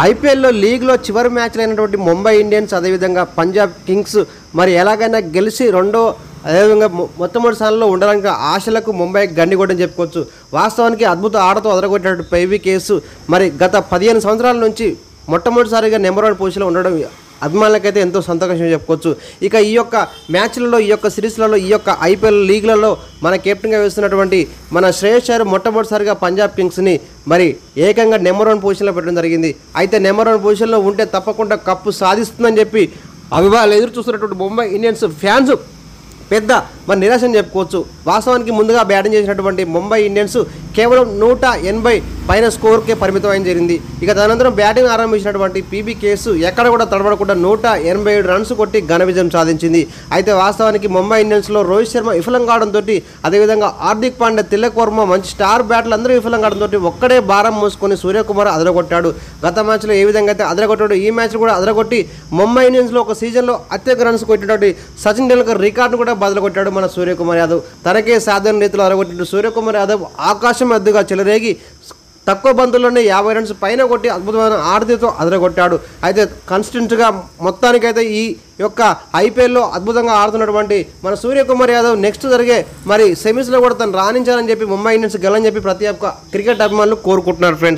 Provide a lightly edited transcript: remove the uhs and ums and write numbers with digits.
ఐపీఎల్లో లీగ్లో చివరి మ్యాచ్లు అయినటువంటి ముంబై ఇండియన్స్ అదేవిధంగా పంజాబ్ కింగ్స్ మరి ఎలాగైనా గెలిచి అదేవిధంగా మొట్టమొదటి స్థానంలో ఉండడానికి ఆశలకు ముంబై గండిగొట్టని చెప్పుకోవచ్చు. వాస్తవానికి అద్భుత ఆటతో అదరగొట్టినటువంటి పైవి కేసు మరి గత 15 సంవత్సరాల నుంచి మొట్టమొదటిసారిగా నెంబర్ 1 పొజిషన్లో ఉండడం అభిమానులకైతే ఎంతో సంతోషం చెప్పుకోవచ్చు. ఇక ఈ యొక్క మ్యాచ్లలో ఈ యొక్క సిరీస్లలో ఈ యొక్క ఐపీఎల్ లీగ్లలో మన కెప్టెన్గా వేస్తున్నటువంటి మన శ్రేయస్ అయ్యర్ మొట్టమొదటిసారిగా పంజాబ్ కింగ్స్ని మరి ఏకంగా నెంబర్ 1 పొజిషన్లో పెట్టడం జరిగింది. అయితే నెంబర్ 1 పొజిషన్లో ఉంటే తప్పకుండా కప్పు సాధిస్తుందని చెప్పి అభిమానులు ఎదురు చూస్తున్నటువంటి ముంబై ఇండియన్స్ ఫ్యాన్స్ పెద్ద మరి నిరాశని చెప్పుకోవచ్చు. వాస్తవానికి ముందుగా బ్యాటింగ్ చేసినటువంటి ముంబై ఇండియన్స్ కేవలం 180 పైన స్కోర్కే పరిమితం జరిగింది. ఇక తదనంతరం బ్యాటింగ్ ఆరంభించినటువంటి పీబీ కేసు ఎక్కడ కూడా తడబడకుండా 187 రన్స్ కొట్టి ఘన విజయం సాధించింది. అయితే వాస్తవానికి ముంబై ఇండియన్స్లో రోహిత్ శర్మ విఫలం కావడంతో అదేవిధంగా హార్దిక్ పాండ్యా, తిలక్ వర్మ మంచి స్టార్ బ్యాట్లు అందరూ విఫలం కావడంతో ఒక్కడే భారం మోసుకొని సూర్యకుమార్ అదరగొట్టాడు. గత మ్యాచ్లో ఏ విధంగా అయితే అదరగొట్టాడు ఈ మ్యాచ్ కూడా అదరగొట్టి ముంబై ఇండియన్స్లో ఒక సీజన్లో అత్యధిక రన్స్ కొట్టినటువంటి సచిన్ టెండూల్కర్ రికార్డును కూడా బదలగొట్టాడు మన సూర్యకుమార్ యాదవ్. తనకే సాధారణ రీతిలో అదరగొట్టిన సూర్యకుమార్ యాదవ్ ఆకాశం ఎద్దుగా చెలరేగి తక్కువ బంతుల్లోనే 50 రన్స్ పైన కొట్టి అద్భుతమైన ఆటతో అదరగొట్టాడు. అయితే కన్సిస్టెంట్గా మొత్తానికైతే ఈ యొక్క ఐపీఎల్లో అద్భుతంగా ఆడుతున్నటువంటి మన సూర్యకుమార్ యాదవ్ నెక్స్ట్ జరిగే మరి సెమీస్లో కూడా తను రాణించాలని చెప్పి ముంబై ఇండియన్స్ గెలని చెప్పి ప్రతి ఒక్క క్రికెట్ అభిమానులు కోరుకుంటున్నారు ఫ్రెండ్స్.